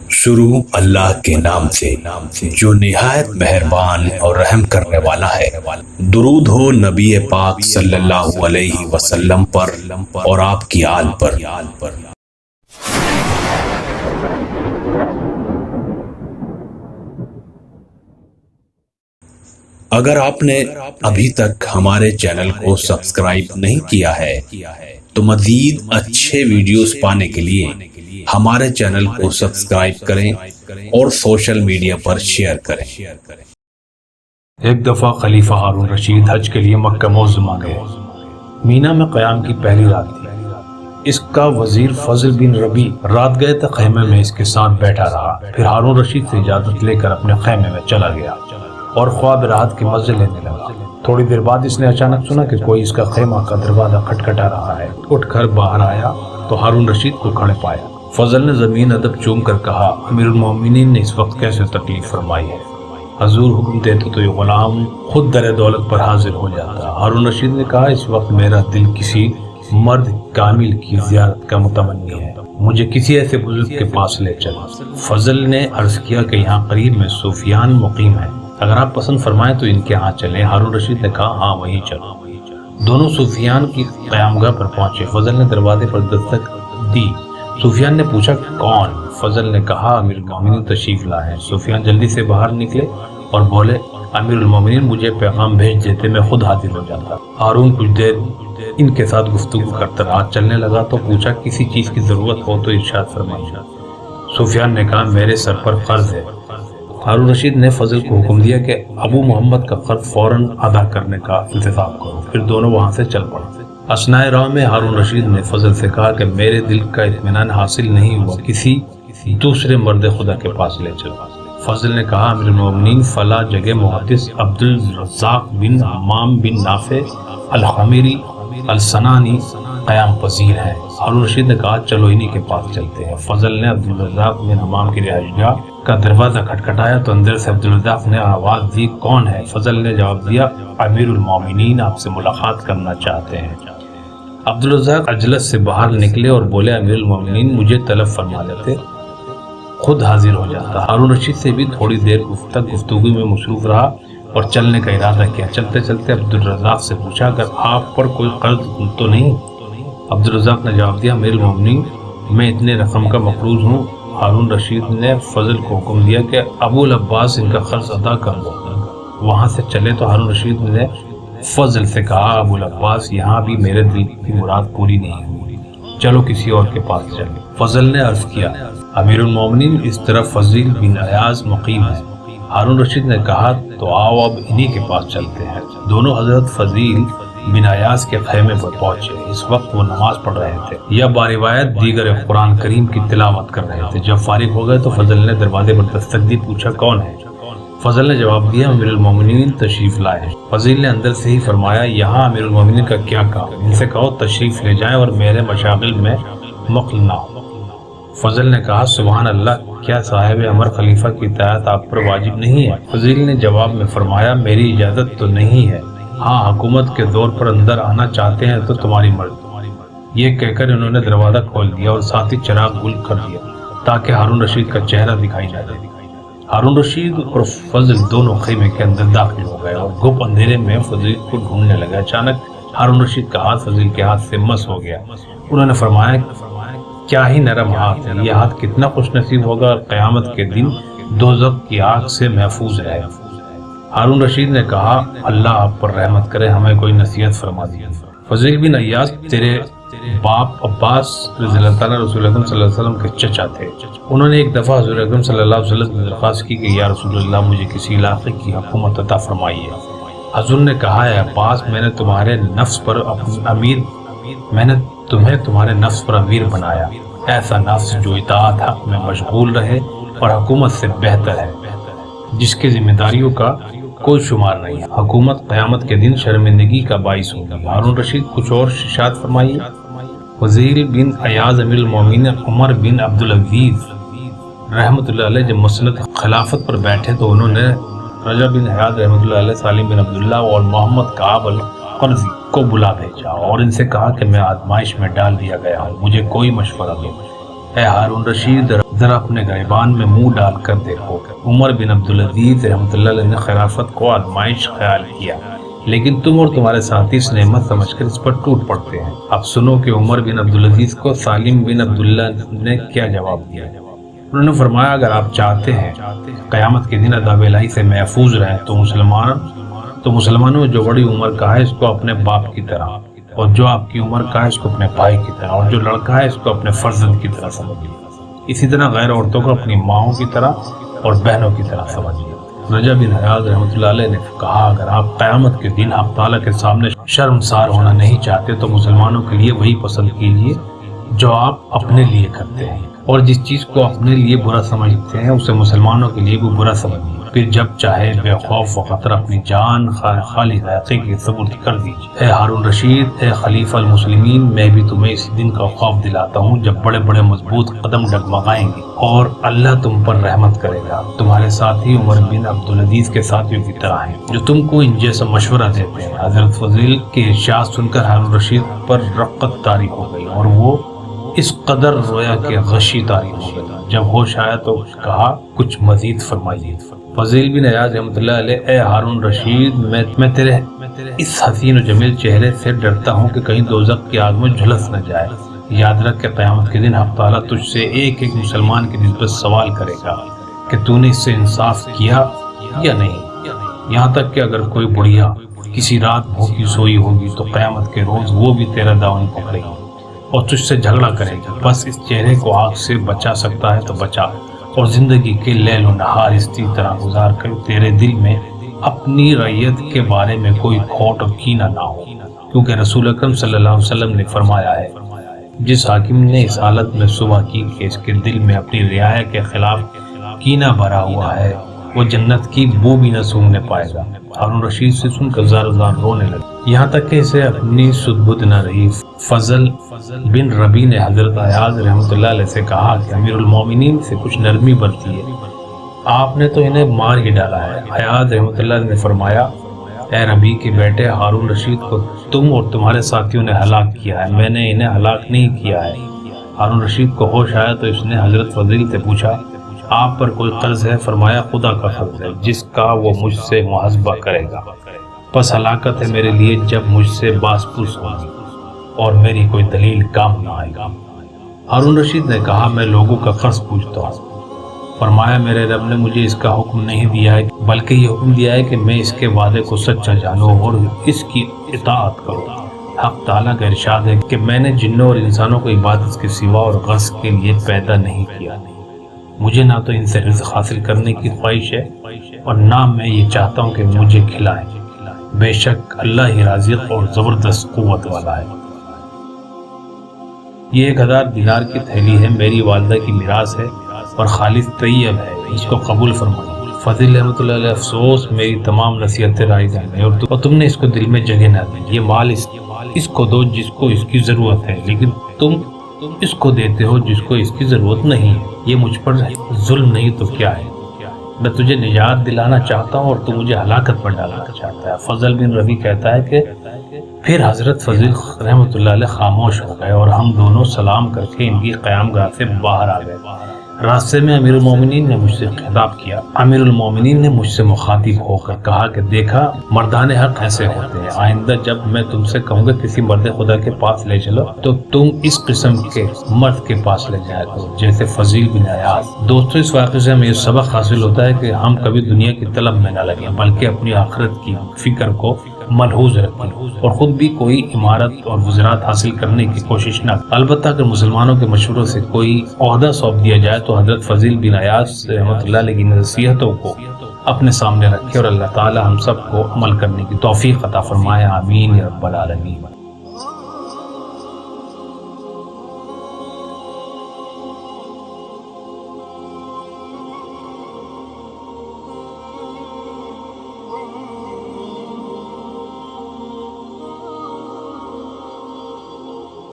شروع اللہ کے نام سے جو نہایت مہربان اور رحم کرنے والا ہے۔ درود ہو نبی پاک صلی اللہ علیہ وسلم پر اور آپ کی آل پر۔ اگر آپ نے ابھی تک ہمارے چینل کو سبسکرائب نہیں کیا ہے تو مزید اچھے ویڈیوز پانے کے لیے ہمارے چینل کو سبسکرائب کریں اور سوشل میڈیا پر شیئر کریں۔ ایک دفعہ خلیفہ ہارون رشید حج کے لیے مکہ معظمہ گئے۔ مینا میں قیام کی پہلی رات تھی۔ اس کا وزیر فضل بن ربی رات گئے تو خیمے میں اس کے ساتھ بیٹھا رہا۔ پھر ہارون رشید سے اجازت لے کر اپنے خیمے میں چلا گیا اور خواب راحت کی مزے لینے لگا۔ تھوڑی دیر بعد اس نے اچانک سنا کہ کوئی اس کا خیمہ کا دروازہ کھٹکھٹا رہا ہے۔ اٹھ کر باہر آیا تو ہارون رشید کو کھڑے پایا۔ فضل نے زمین ادب چوم کر کہا، امیر المومنین نے اس وقت کیسے تکلیف فرمائی ہے؟ حضور حکم دیتے تو یہ غلام خود در دولت پر حاضر ہو جاتا۔ ہارون رشید نے کہا، اس وقت میرا دل کسی مرد کامل کی زیارت کا متمنی ہے، مجھے کسی ایسے بزرگ کے پاس لے چل۔ فضل نے عرض کیا کہ یہاں قریب میں سفیان مقیم ہے، اگر آپ پسند فرمائیں تو ان کے ہاں چلیں۔ ہارون رشید نے کہا، ہاں وہیں چلو۔ دونوں سفیان کی قیامگاہ پر پہنچے۔ فضل نے دروازے پر دستک دی۔ سفیان نے پوچھا، کون؟ فضل نے کہا، امیر المومنین تشریف لائے ہیں۔ سفیان جلدی سے باہر نکلے اور بولے، امیر المومنین مجھے پیغام بھیج دیتے، میں خود حاضر ہو جاتا۔ ہارون کچھ دیر ان کے ساتھ گفتگو کرتا رہا۔ چلنے لگا تو پوچھا، کسی چیز کی ضرورت ہو تو ارشاد فرمائیے۔ سفیان نے کہا، میرے سر پر قرض ہے۔ ہارون رشید نے فضل کو حکم دیا کہ ابو محمد کا قرض فوراً ادا کرنے کا انتظام کرو۔ پھر دونوں وہاں سے چل پڑے۔ اثناء راہ میں ہارون رشید نے فضل سے کہا کہ میرے دل کا اطمینان حاصل نہیں ہوا، کسی دوسرے مرد خدا کے پاس لے چلو۔ فضل نے کہا، امیر المومنین فلاں جگہ محدث عبدالرزاق بن حمام بن نافع الخمیری السنانی قیام پذیر ہے۔ ہارون رشید نے کہا، چلو انہی کے پاس چلتے ہیں۔ فضل نے عبدالرزاق بن حمام کی رہائش گاہ کا دروازہ کھٹکھٹایا تو اندر سے عبدالرزاق نے آواز دی، کون ہے؟ فضل نے جواب دیا، امیر المومنین آپ سے ملاقات کرنا چاہتے ہیں۔ عبدالرزاق اجلس سے باہر نکلے اور بولے، امیر المومنین مجھے طلب فرما لیتے، خود حاضر ہو جاتا۔ ہارون رشید سے بھی تھوڑی دیر تک گفتگو میں مصروف رہا اور چلنے کا ارادہ کیا۔ چلتے چلتے عبدالرزاق سے پوچھا، اگر آپ پر کوئی قرض تو نہیں؟ عبدالرزاق نے جواب دیا، امیر المومنین میں اتنے رقم کا مقروض ہوں۔ ہارون رشید نے فضل کو حکم دیا کہ ابو العباس ان کا قرض ادا کر دو۔ وہاں سے چلے تو ہارون رشید نے فضل سے کہا، ابو العباس یہاں بھی میرے دل کی مراد پوری نہیں ہوئی، چلو کسی اور کے پاس چلے۔ فضل نے عرض کیا، امیر المومنین اس طرف فضیل بن ایاز مقیم ہے۔ ہارون رشید نے کہا، تو آؤ اب انہی کے پاس چلتے ہیں۔ دونوں حضرت فضیل بن ایاز کے خیمے پر پہنچے۔ اس وقت وہ نماز پڑھ رہے تھے یا باروایت دیگر قرآن کریم کی تلاوت کر رہے تھے۔ جب فارغ ہو گئے تو فضل نے دروازے پر دستک دی، پوچھا، کون ہے؟ فضل نے جواب دیا، امیر المومنین تشریف لائے ہیں۔ فضیل نے اندر سے ہی فرمایا، یہاں امیر المومنین کا کیا کام؟ ان سے کہو تشریف لے جائیں اور میرے مشاغل میں مخل نہ ہو۔ فضل نے کہا، سبحان اللہ، کیا صاحب امر خلیفہ کی اطاعت آپ پر واجب نہیں ہے؟ فضیل نے جواب میں فرمایا، میری اجازت تو نہیں ہے، ہاں حکومت کے دور پر اندر آنا چاہتے ہیں تو تمہاری مرضی۔ یہ کہہ کر انہوں نے دروازہ کھول دیا اور ساتھ ہی چراغ گل کر دیا تاکہ ہارون رشید کا چہرہ دکھائی نہ دے۔ ہارون رشید اور فضل دونوں خیمے کے اندر داخل ہو گئے اور گپ اندھیرے میں فضیل کو ڈھونڈنے لگے۔ اچانک ہارون رشید کا ہاتھ فضیل کے ہاتھ سے مس ہو گیا۔ انہوں نے فرمایا، کیا ہی نرم ہاتھ ہے، یہ ہاتھ کتنا خوش نصیب ہوگا اور قیامت کے دن دوزخ کی آگ سے محفوظ رہے۔ ہارون رشید نے کہا، اللہ آپ پر رحمت کرے، ہمیں کوئی نصیحت فرما دی۔ فضیل بن ایاز تیرے باپ عباس رضی اللہ تعالیٰ رسول اکرم صلی اللہ علیہ وسلم کے چچا تھے۔ انہوں نے ایک دفعہ حضور اکرم صلی اللہ علیہ وسلم سے درخواست کی کہ یا رسول اللہ مجھے کسی علاقے کی حکومت عطا فرمائیے۔ حضور نے کہا، اے عباس، میں نے تمہیں تمہارے نفس پر امیر بنایا، ایسا نفس جو اطاعت حق میں مشغول رہے اور حکومت سے بہتر ہے، جس کی ذمہ داریوں کا کوئی شمار نہیں ہے۔ حکومت قیامت کے دن شرمندگی کا باعث ہوگی۔ ہارون رشید کچھ اور ارشاد فرمائیے۔ فضیل بن ایاز امیر المومنین عمر بن عبدالعزیز رحمۃ اللہ علیہ جب مسند خلافت پر بیٹھے تو انہوں نے رجب بن حیاد رحمۃ اللہ علیہ، سالم بن عبداللہ اور محمد کعب القرظی کو بلا بھیجا اور ان سے کہا کہ میں آزمائش میں ڈال دیا گیا ہوں، مجھے کوئی مشورہ دو۔ اے ہارون رشید، ذرا اپنے گریبان میں منہ ڈال کر دیکھو۔ عمر بن عبدالعزیز رحمۃ اللہ علیہ نے خلافت کو آزمائش خیال کیا، لیکن تم اور تمہارے ساتھی اس نعمت سمجھ کر اس پر ٹوٹ پڑتے ہیں۔ اب سنو کہ عمر بن عبدالعزیز کو سالم بن عبداللہ نے کیا جواب دیا۔ انہوں نے فرمایا اگر آپ چاہتے ہیں قیامت کے دن عذاب الہی سے محفوظ رہیں تو مسلمانوں میں جو بڑی عمر کا ہے اس کو اپنے باپ کی طرح، اور جو آپ کی عمر کا ہے اس کو اپنے بھائی کی طرح، اور جو لڑکا ہے اس کو اپنے فرزند کی طرح سمجھیے۔ اسی طرح غیر عورتوں کو اپنی ماؤں کی طرح اور بہنوں کی طرح سمجھیے۔ رجب بن حیاض رحمۃ اللہ علیہ نے کہا اگر آپ قیامت کے دن حق تعالیٰ کے سامنے شرمسار ہونا نہیں چاہتے تو مسلمانوں کے لیے وہی پسند کیجیے جو آپ اپنے لیے کرتے ہیں، اور جس چیز کو اپنے لیے برا سمجھتے ہیں اسے مسلمانوں کے لیے بھی برا سمجھیے، پھر جب چاہے بے خوف و خطر اپنی جان خالی ذائقے کی سپرد کر دیجیے۔ اے ہارون رشید، اے خلیفہ المسلمین، میں بھی تمہیں اس دن کا خوف دلاتا ہوں جب بڑے بڑے مضبوط قدم ڈگمگائیں گے اور اللہ تم پر رحمت کرے گا۔ تمہارے ساتھی عمر بن عبدالعزیز کے ساتھیوں کی طرح ہیں جو تم کو ان جیسا مشورہ دیتے ہیں۔ حضرت فضیل کے ارشاد سن کر ہارون رشید پر رقت طاری ہو گئی اور وہ اس قدر رویا کہ غشی طاری ہو گئی۔ جب ہوش آیا تو کہا کچھ مزید فرمائیے۔ فضیل بن عیاض رحمۃ اللہ علیہ، اے ہارون رشید، میں تیرے اس حسین و جمیل چہرے سے ڈرتا ہوں کہ کہیں دوزخ کی آگ میں جھلس نہ جائے۔ یاد رکھ کہ قیامت کے دن حق تعالیٰ تجھ سے ایک ایک مسلمان کی نسبت سوال کرے گا کہ تو نے اس سے انصاف کیا یا نہیں، یہاں تک کہ اگر کوئی بڑھیا کسی رات بھوکی سوئی ہوگی تو قیامت کے روز وہ بھی تیرا دامن پکڑے گی اور تجھ سے جھگڑا کرے گی۔ بس اس چہرے کو آگ سے بچا سکتا ہے تو بچا، اور زندگی کے لیل و نہار اسی طرح گزار کر تیرے دل میں اپنی رعیت کے بارے میں کوئی کھوٹ اور کینہ نہ ہو، کیونکہ رسول اکرم صلی اللہ علیہ وسلم نے فرمایا ہے جس حاکم نے اس حالت میں صبح کی کہ اس کے دل میں اپنی رعایا کے خلاف کینہ بھرا ہوا ہے، وہ جنت کی بو بھی نہ سونگنے پائے گا۔ ہارون رشید سے سن کر زار زار رونے لگے، یہاں تک کہ اسے اپنی سدبد نہ رہی۔ فضل بن ربی نے حضرت عیاض رحمۃ اللہ علیہ سے کہا کہ امیر المومنین سے کچھ نرمی برتیے، آپ نے تو انہیں مار ہی ڈالا ہے۔ عیاض رحمۃ اللہ علیہ نے فرمایا اے ربی کے بیٹے، ہارون رشید کو تم اور تمہارے ساتھیوں نے ہلاک کیا ہے، میں نے انہیں ہلاک نہیں کیا ہے۔ ہارون رشید کو ہوش آیا تو اس نے حضرت فضیل سے پوچھا آپ پر کوئی قرض ہے؟ فرمایا خدا کا قرض ہے جس کا وہ مجھ سے محاسبہ کرے گا، پس ہلاکت ہے میرے لیے جب مجھ سے باز پرس ہوگی اور میری کوئی دلیل کام نہ آئے گا۔ ہارون رشید نے کہا میں لوگوں کا قرض پوچھتا ہوں۔ فرمایا میرے رب نے مجھے اس کا حکم نہیں دیا ہے بلکہ یہ حکم دیا ہے کہ میں اس کے وعدے کو سچا جانوں اور اس کی اطاعت کروں۔ حق تعالیٰ کا ارشاد ہے کہ میں نے جنوں اور انسانوں کو عبادت کے سوا اور غرض کے لیے پیدا نہیں کیا، مجھے نہ تو ان سے رزق حاصل کرنے کی خواہش ہے اور نہ میں یہ چاہتا ہوں کہ مجھے کھلائیں، بے شک اللہ ہی رازق اور زبردست قوت والا ہے۔ یہ 1000 دینار کی تھیلی ہے، میری والدہ کی میراث ہے اور خالص طیب ہے، اس کو قبول فرمائیں۔ فضل رحمۃ اللہ علیہ، افسوس میری تمام نصیحتیں رائے جانے اور تم نے اس کو دل میں جگہ نہ دی۔ یہ مال اس کو دو جس کو اس کی ضرورت ہے، لیکن تم اس کو دیتے ہو جس کو اس کی ضرورت نہیں ہے۔ یہ مجھ پر ظلم نہیں تو کیا ہے؟ میں تجھے نجات دلانا چاہتا ہوں اور تو مجھے ہلاکت پر ڈالنا چاہتا ہے۔ فضل بن ربی کہتا ہے کہ پھر حضرت فضل رحمۃ اللہ علیہ خاموش ہو گئے اور ہم دونوں سلام کر کے ان کی قیام گاہ سے باہر آ گئے۔ راستے میں امیر المومنین نے مجھ سے خطاب کیا۔ امیر المومنین نے مجھ سے مخاطب ہو کر کہا کہ دیکھا مردان حق ایسے ہوتے ہیں، آئندہ جب میں تم سے کہوں گا کسی مرد خدا کے پاس لے چلو تو تم اس قسم کے مرد کے پاس لے جائے کرو جیسے فضیل بن عیاض۔ دوستو، اس واقعے سے ہمیں یہ سبق حاصل ہوتا ہے کہ ہم کبھی دنیا کی طلب میں نہ لگیں بلکہ اپنی آخرت کی فکر کو ملحوظ رکھیں اور خود بھی کوئی عمارت اور وزارت حاصل کرنے کی کوشش نہ کریں۔ البتہ اگر مسلمانوں کے مشوروں سے کوئی عہدہ سونپ دیا جائے تو حضرت فضیل بن عیاض رحمۃ اللہ علیہ کی نصیحتوں کو اپنے سامنے رکھے اور اللہ تعالی ہم سب کو عمل کرنے کی توفیق عطا فرمائے، آمین یا رب العالمین۔